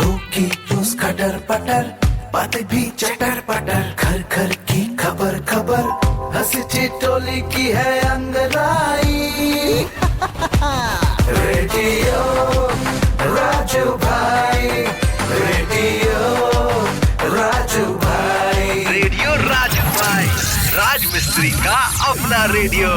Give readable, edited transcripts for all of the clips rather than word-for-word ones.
होगी रोज खटर पटर, बातें भी चटर पटर, घर घर की खबर खबर, हंसी ठिठोली की है अंगड़ाई। रेडियो राजू भाई, रेडियो राजू भाई, रेडियो राजू भाई, राज मिस्त्री का अपना रेडियो।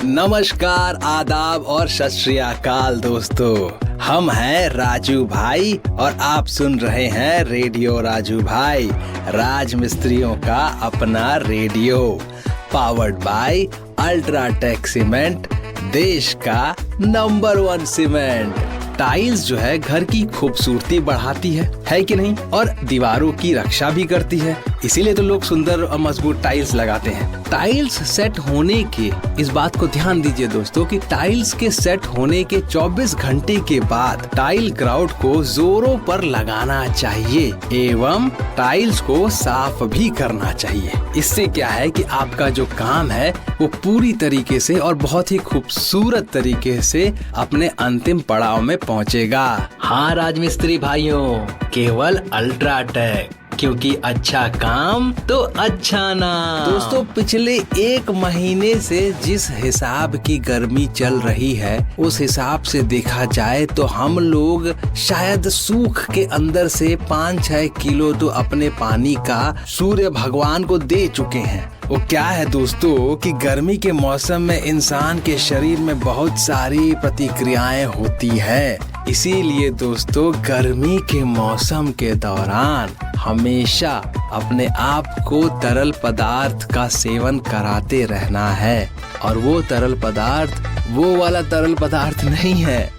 नमस्कार, आदाब और सत श्री अकाल दोस्तों, हम हैं राजू भाई और आप सुन रहे हैं रेडियो राजू भाई, राज मिस्त्रियों का अपना radio, powered by UltraTech cement, देश का नंबर 1 सीमेंट। टाइल्स जो है घर की खूबसूरती बढ़ाती है कि नहीं, और दीवारों की रक्षा भी करती है, इसीलिए तो लोग सुंदर और मजबूत टाइल्स लगाते हैं। टाइल्स सेट होने के, इस बात को ध्यान दीजिए दोस्तों कि टाइल्स के सेट होने के 24 घंटे के बाद टाइल ग्राउट को जोरों पर लगाना चाहिए एवं टाइल्स को साफ भी करना चाहिए। इससे क्या है कि आपका जो काम है वो पूरी तरीके से और बहुत ही खूबसूरत तरीके से अपने अंतिम पड़ाव में पहुंचेगा। हाँ राजमिस्त्री भाइयों, केवल अल्ट्राटेक, क्योंकि अच्छा काम तो अच्छा नाम। दोस्तों, पिछले 1 महीने से जिस हिसाब की गर्मी चल रही है, उस हिसाब से देखा जाए तो हम लोग शायद सूख के अंदर से 5-6 किलो तो अपने पानी का सूर्य भगवान को दे चुके हैं। वो क्या है दोस्तों कि गर्मी के मौसम में इंसान के शरीर में बहुत सारी प्रतिक्रियाएं होती है, इसीलिए दोस्तों गर्मी के मौसम के दौरान हमेशा अपने आप को तरल पदार्थ का सेवन कराते रहना है। और वो तरल पदार्थ वो वाला तरल पदार्थ नहीं है,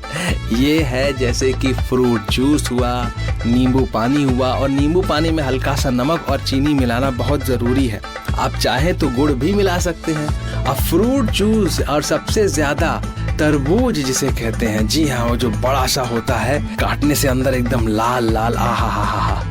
ये है जैसे कि फ्रूट जूस हुआ, नींबू पानी हुआ, और नींबू पानी में हल्का सा नमक और चीनी मिलाना बहुत जरूरी है। आप चाहे तो गुड़ भी मिला सकते हैं। अब फ्रूट जूस और सबसे ज्यादा तरबूज जिसे कहते हैं, जी हाँ, वो जो बड़ा सा होता है, काटने से अंदर एकदम लाल लाल, आहा हा हा हा,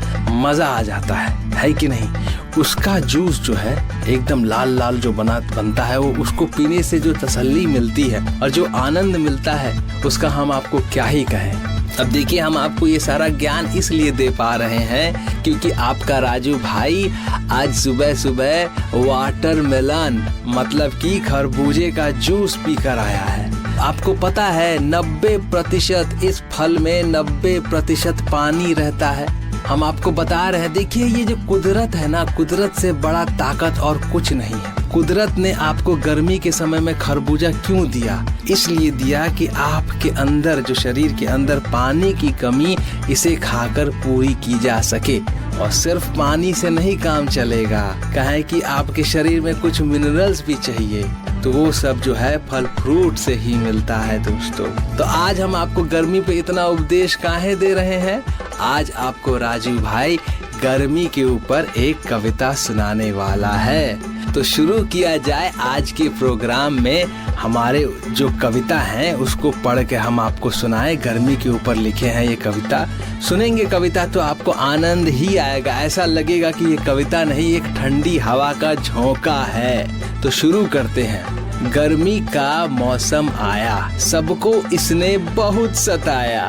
मजा आ जाता है कि नहीं। उसका जूस जो है एकदम लाल लाल जो बनता है, वो उसको पीने से जो तसल्ली मिलती है और जो आनंद मिलता है उसका हम आपको क्या ही कहें। अब देखिए, हम आपको ये सारा ज्ञान इसलिए दे पा रहे हैं क्योंकि आपका राजू भाई आज सुबह सुबह वाटरमेलन मतलब कि खरबूजे का जूस पी कर आया है। आपको पता है 90% इस फल में 90% पानी रहता है। हम आपको बता रहे हैं, देखिए ये जो कुदरत है ना, कुदरत से बड़ा ताकत और कुछ नहीं है। कुदरत ने आपको गर्मी के समय में खरबूजा क्यों दिया? इसलिए दिया कि आपके अंदर, जो शरीर के अंदर पानी की कमी, इसे खाकर पूरी की जा सके। और सिर्फ पानी से नहीं काम चलेगा, कहे कि आपके शरीर में कुछ मिनरल्स भी चाहिए, तो वो सब जो है फल फ्रूट से ही मिलता है दोस्तों। तो आज हम आपको गर्मी पे इतना उपदेश काहे दे रहे हैं? आज आपको राजू भाई गर्मी के ऊपर एक कविता सुनाने वाला है। तो शुरू किया जाए आज के प्रोग्राम में। हमारे जो कविता हैं उसको पढ़ के हम आपको सुनाए। गर्मी के ऊपर लिखे हैं ये कविता। सुनेंगे कविता तो आपको आनंद ही आएगा, ऐसा लगेगा कि ये कविता नहीं, एक ठंडी हवा का झोंका है। तो शुरू करते हैं। गर्मी का मौसम आया, सबको इसने बहुत सताया,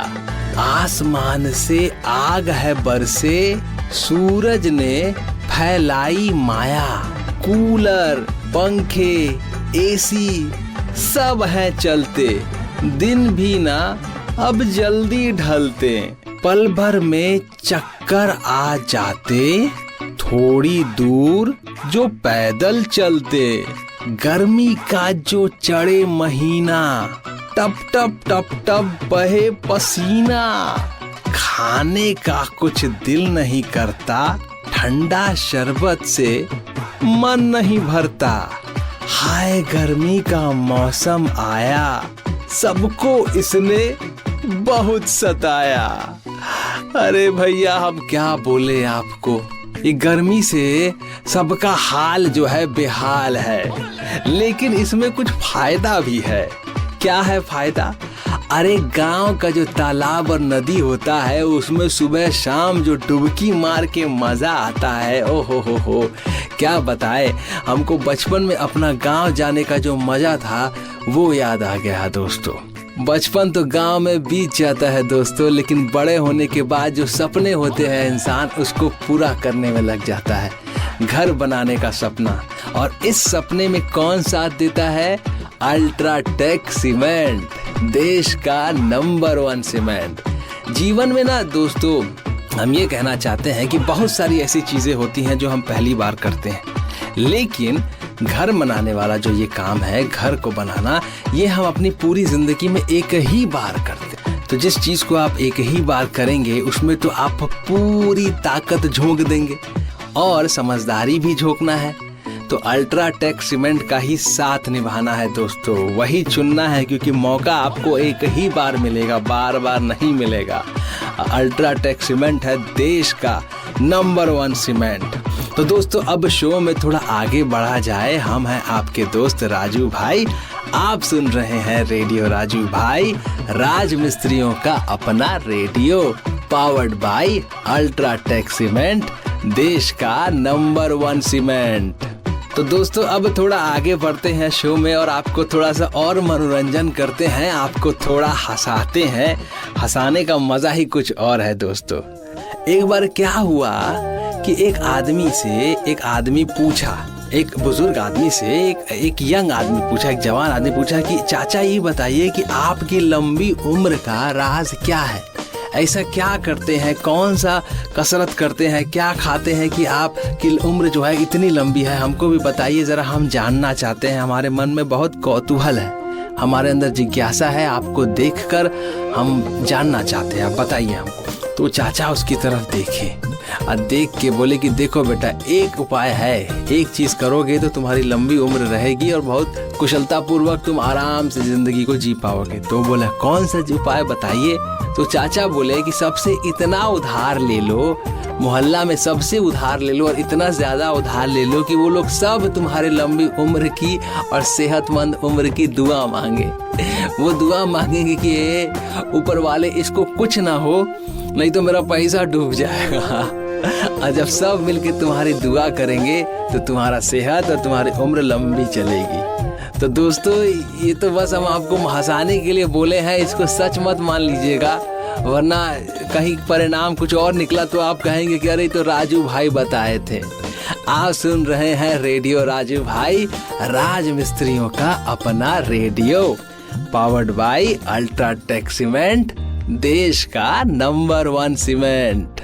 आसमान से आग है बरसे, सूरज ने फैलाई माया, कूलर, पंखे, एसी सब है चलते, दिन भी ना अब जल्दी ढलते, पल भर में चक्कर आ जाते, थोड़ी दूर जो पैदल चलते, गर्मी का जो चढ़े महीना, टप टप टप टप बहे पसीना, खाने का कुछ दिल नहीं करता, ठंडा शरबत से मन नहीं भरता, हाय गर्मी का मौसम आया, सबको इसने बहुत सताया। अरे भैया, हम क्या बोले आपको, ये गर्मी से सबका हाल जो है बेहाल है, लेकिन इसमें कुछ फायदा भी है। क्या है फायदा? अरे गांव का जो तालाब और नदी होता है उसमें सुबह शाम जो डुबकी मार के मजा आता है, ओ हो, क्या बताए। हमको बचपन में अपना गांव जाने का जो मजा था वो याद आ गया दोस्तों। बचपन तो गांव में बीत जाता है दोस्तों, लेकिन बड़े होने के बाद जो सपने होते हैं इंसान उसको पूरा करने में लग जाता है। घर बनाने का सपना, और इस सपने में कौन साथ देता है? अल्ट्राटेक सीमेंट, देश का नंबर 1 सीमेंट। जीवन में ना दोस्तों, हम ये कहना चाहते हैं कि बहुत सारी ऐसी चीजें होती हैं जो हम पहली बार करते हैं, लेकिन घर बनाने वाला जो ये काम है, घर को बनाना, ये हम अपनी पूरी जिंदगी में एक ही बार करते हैं। तो जिस चीज को आप एक ही बार करेंगे उसमें तो आप पूरी ताकत झोंक देंगे, और समझदारी भी झोंकना है। तो अल्ट्राटेक सीमेंट का ही साथ निभाना है दोस्तों, वही चुनना है, क्योंकि मौका आपको एक ही बार मिलेगा, बार बार नहीं मिलेगा। अल्ट्राटेक सीमेंट है देश का नंबर 1 सीमेंट। तो दोस्तों अब शो में थोड़ा आगे बढ़ा जाए। हम हैं आपके दोस्त राजू भाई, आप सुन रहे हैं रेडियो राजू भाई, राज मिस्त्रियों का अपना radio, powered by UltraTech cement, देश का नंबर 1 सीमेंट। तो दोस्तों अब थोड़ा आगे बढ़ते हैं शो में, और आपको थोड़ा सा और मनोरंजन करते हैं, आपको थोड़ा हंसाते हैं। हंसाने का मजा ही कुछ और है दोस्तों। एक बार क्या हुआ कि एक आदमी पूछा, एक बुजुर्ग आदमी से एक यंग आदमी पूछा, एक जवान आदमी पूछा कि चाचा ये बताइए कि आपकी लंबी उम्र का राज क्या है? ऐसा क्या करते हैं, कौन सा कसरत करते हैं, क्या खाते हैं कि आपकी उम्र जो है इतनी लंबी है? हमको भी बताइए जरा, हम जानना चाहते हैं, हमारे मन में बहुत कौतूहल है, हमारे अंदर जिज्ञासा है, आपको देखकर हम जानना चाहते हैं, आप बताइए हमको। तो चाचा उसकी तरफ देखे और देख के बोले कि देखो बेटा, एक उपाय है, एक चीज करोगे तो तुम्हारी लंबी उम्र रहेगी और बहुत कुशलता पूर्वक तुम आराम से जिंदगी को जी पाओगे। तो बोला कौन सा उपाय बताइए? तो चाचा बोले कि सबसे इतना उधार ले लो, मोहल्ला में सबसे उधार ले लो, और इतना ज्यादा उधार ले लो कि वो लोग सब तुम्हारे लंबी उम्र की और सेहतमंद उम्र की दुआ मांगे। वो दुआ मांगेंगे कि ऊपर वाले इसको कुछ ना हो, नहीं तो मेरा पैसा डूब जाएगा। और जब सब मिलके तुम्हारी दुआ करेंगे तो तुम्हारा सेहत और तुम्हारी उम्र लंबी चलेगी। तो दोस्तों ये तो बस हम आपको हंसाने के लिए बोले हैं, इसको सच मत मान लीजिएगा, वरना कहीं परिणाम कुछ और निकला तो आप कहेंगे कि अरे तो राजू भाई बताए थे। आप सुन रहे हैं रेडियो राजू भाई, राज मिस्त्रियों का अपना radio, powered by UltraTech cement, देश का नंबर 1 सीमेंट।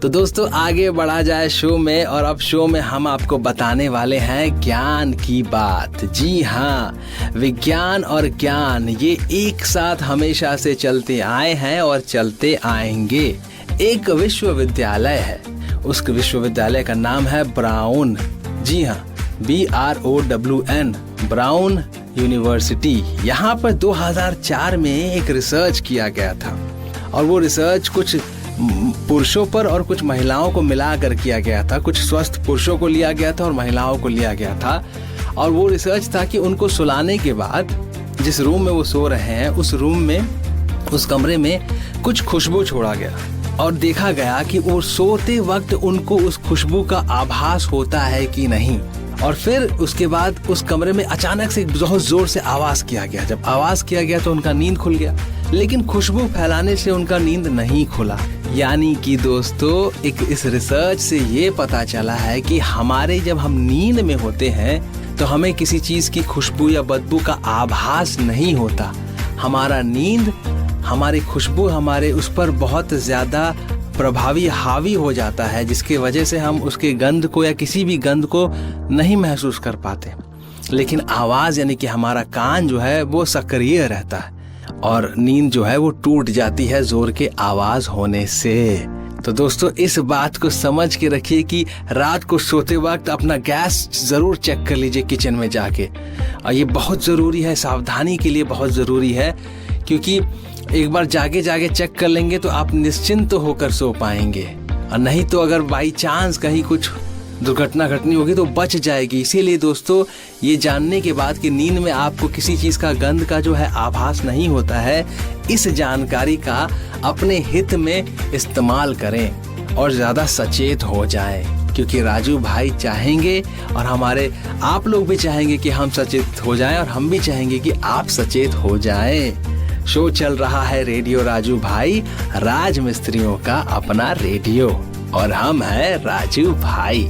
तो दोस्तों आगे बढ़ा जाए शो में, और अब शो में हम आपको बताने वाले हैं ज्ञान की बात। जी हाँ, विज्ञान और ज्ञान ये एक साथ हमेशा से चलते आए हैं और चलते आएंगे। एक विश्वविद्यालय है, उस विश्वविद्यालय का नाम है ब्राउन। जी हाँ, BROWN, ब्राउन यूनिवर्सिटी। यहाँ पर 2004 में एक रिसर्च किया गया था, और वो रिसर्च कुछ पुरुषों पर और कुछ महिलाओं को मिलाकर किया गया था। कुछ स्वस्थ पुरुषों को लिया गया था और महिलाओं को लिया गया था। और वो रिसर्च था कि उनको सुलाने के बाद जिस रूम में वो सो रहे हैं, उस रूम में, उस कमरे में कुछ खुशबू छोड़ा गया, और देखा गया कि वो सोते वक्त उनको उस खुशबू का आभास होता है कि नहीं। और फिर उसके बाद उस कमरे में अचानक से बहुत जोर से आवाज किया गया। जब आवाज किया गया तो उनका नींद खुल गया, लेकिन खुशबू फैलाने से उनका नींद नहीं खुला। यानी कि दोस्तों इस रिसर्च से ये पता चला है कि हमारे जब हम नींद में होते हैं तो हमें किसी चीज की खुशबू या बदबू का आभास नहीं होता। हमारा नींद, हमारी खुशबू हमारे उस पर बहुत ज्यादा प्रभावी हावी हो जाता है, जिसकी वजह से हम उसके गंध को या किसी भी गंध को नहीं महसूस कर पाते। लेकिन आवाज यानी कि हमारा कान जो है वो सक्रिय रहता है, और नींद जो है वो टूट जाती है जोर के आवाज होने से। तो दोस्तों इस बात को समझ के रखिए कि रात को सोते वक्त अपना गैस जरूर चेक कर लीजिए किचन में जाके, और ये बहुत ज़रूरी है, सावधानी के लिए बहुत ज़रूरी है, क्योंकि एक बार जागे जागे चेक कर लेंगे तो आप निश्चिंत तो होकर सो पाएंगे, और नहीं तो अगर बाई चांस कहीं कुछ दुर्घटना घटनी होगी तो बच जाएगी। इसीलिए दोस्तों ये जानने के बाद कि नींद में आपको किसी चीज़ का गंध का जो है आभास नहीं होता है, इस जानकारी का अपने हित में इस्तेमाल करें और ज़्यादा सचेत हो जाएं, क्योंकि राजू भाई चाहेंगे और हमारे आप लोग भी चाहेंगे कि हम सचेत हो जाएं, और हम भी चाहेंगे कि आप सचेत हो जाएं। शो चल रहा है रेडियो राजू भाई, राज मिस्त्रियों का अपना रेडियो, और हम हैं राजू भाई।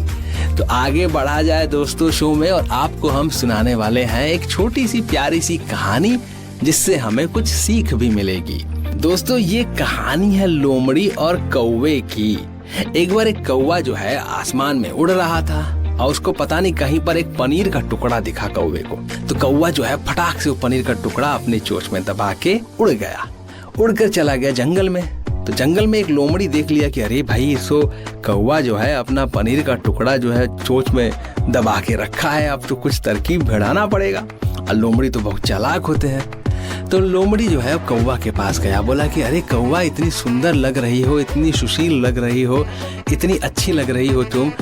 तो आगे बढ़ा जाए दोस्तों शो में, और आपको हम सुनाने वाले हैं एक छोटी सी प्यारी सी कहानी जिससे हमें कुछ सीख भी मिलेगी। दोस्तों ये कहानी है लोमड़ी और कौवे की। एक बार एक कौवा जो है आसमान में उड़ रहा था और उसको पता नहीं कहीं पर एक पनीर का टुकड़ा दिखा कौवे को। तो कौवा जो है फटाक से वो पनीर का टुकड़ा अपनी चोंच में दबा के उड़ गया, उड़कर चला गया जंगल में। तो जंगल में एक लोमड़ी देख लिया कि अरे भाई इसको कौवा जो है अपना पनीर का टुकड़ा जो है चोंच में दबा के रखा है, अब तो कुछ तरकीब भिड़ाना पड़ेगा। और लोमड़ी तो बहुत चालाक होते हैं। तो लोमड़ी जो है कौवा के पास गया, बोला कि अरे कौवा इतनी सुंदर लग रही हो, इतनी सुशील लग रही हो, इतनी अच्छी लग रही हो तुम,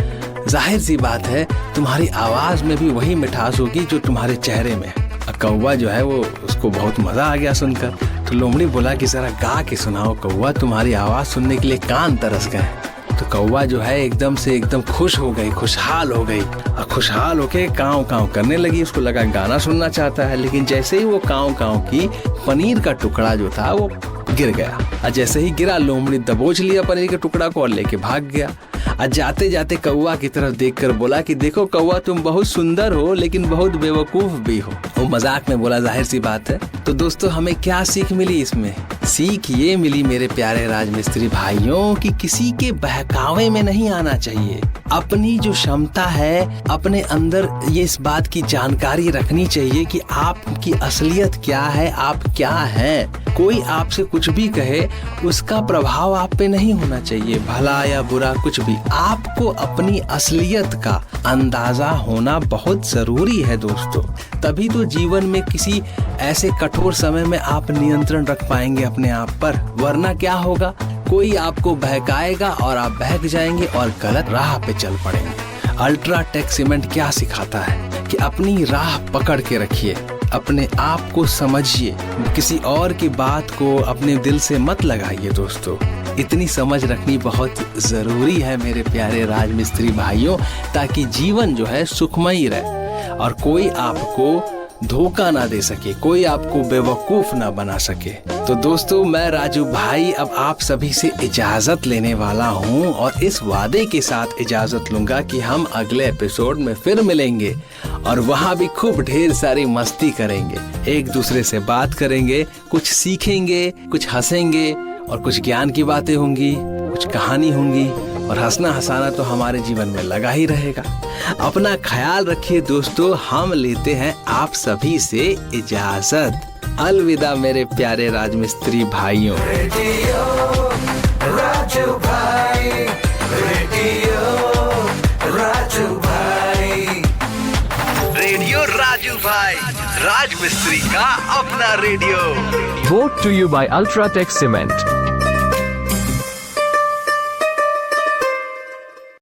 जाहिर सी बात है तुम्हारी आवाज में भी वही मिठास होगी जो तुम्हारे चेहरे में। कौवा जो है वो उसको बहुत मजा आ गया सुनकर। तो लोमड़ी बोला कि जरा गा के सुनाओ कौवा, तुम्हारी आवाज सुनने के लिए कान तरस गए। तो कौवा जो है एकदम से एकदम खुश हो गई, खुशहाल हो गई, और खुशहाल होके काँव काँव करने लगी। उसको लगा गाना सुनना चाहता है, लेकिन जैसे ही वो काँव काँव की, पनीर का टुकड़ा जो था वो गिर गया। और जैसे ही गिरा लोमड़ी दबोच लिया पनीर के टुकड़ा को और लेके भाग गया। और जाते जाते कौवा की तरफ देखकर बोला कि देखो कौवा तुम बहुत सुंदर हो लेकिन बहुत बेवकूफ भी हो। वो मजाक में बोला, जाहिर सी बात है। तो दोस्तों हमें क्या सीख मिली इसमें? सीख ये मिली मेरे प्यारे राजमिस्त्री भाइयों कि किसी के बहकावे में नहीं आना चाहिए। अपनी जो क्षमता है अपने अंदर ये इस बात की जानकारी रखनी चाहिए कि आपकी असलियत क्या है, आप क्या हैं। कोई आपसे कुछ भी कहे उसका प्रभाव आप पे नहीं होना चाहिए, भला या बुरा कुछ भी। आपको अपनी असलियत का अंदाजा होना बहुत जरूरी है दोस्तों। तभी तो जीवन में किसी ऐसे कठोर समय में आप नियंत्रण रख पाएंगे अपने आप पर, वरना क्या होगा, कोई आपको बहकाएगा और आप बहक जाएंगे और गलत राह पे चल पड़ेंगे। अल्ट्राटेक सीमेंट क्या सिखाता है कि अपनी राह पकड़ के रखिए, अपने आप को समझिए, किसी और की बात को अपने दिल से मत लगाइए दोस्तों। इतनी समझ रखनी बहुत जरूरी है मेरे प्यारे राजमिस्त्री भाइयों, ताकि जीवन जो है सुखमयी रहे और कोई आपको धोखा ना दे सके, कोई आपको बेवकूफ ना बना सके। तो दोस्तों मैं राजू भाई अब आप सभी से इजाजत लेने वाला हूँ, और इस वादे के साथ इजाजत लूंगा कि हम अगले एपिसोड में फिर मिलेंगे और वहाँ भी खूब ढेर सारी मस्ती करेंगे, एक दूसरे से बात करेंगे, कुछ सीखेंगे, कुछ हंसेंगे और कुछ ज्ञान की बातें होंगी, कुछ कहानी होंगी, और हंसना हंसाना तो हमारे जीवन में लगा ही रहेगा। अपना ख्याल रखिए दोस्तों, हम लेते हैं आप सभी से इजाजत। अलविदा मेरे प्यारे राजमिस्त्री भाइयों। रेडियो राजू भाई, रेडियो राजू भाई, रेडियो राजू भाई, राज मिस्त्री का अपना radio. Brought to you by Ultratech Cement.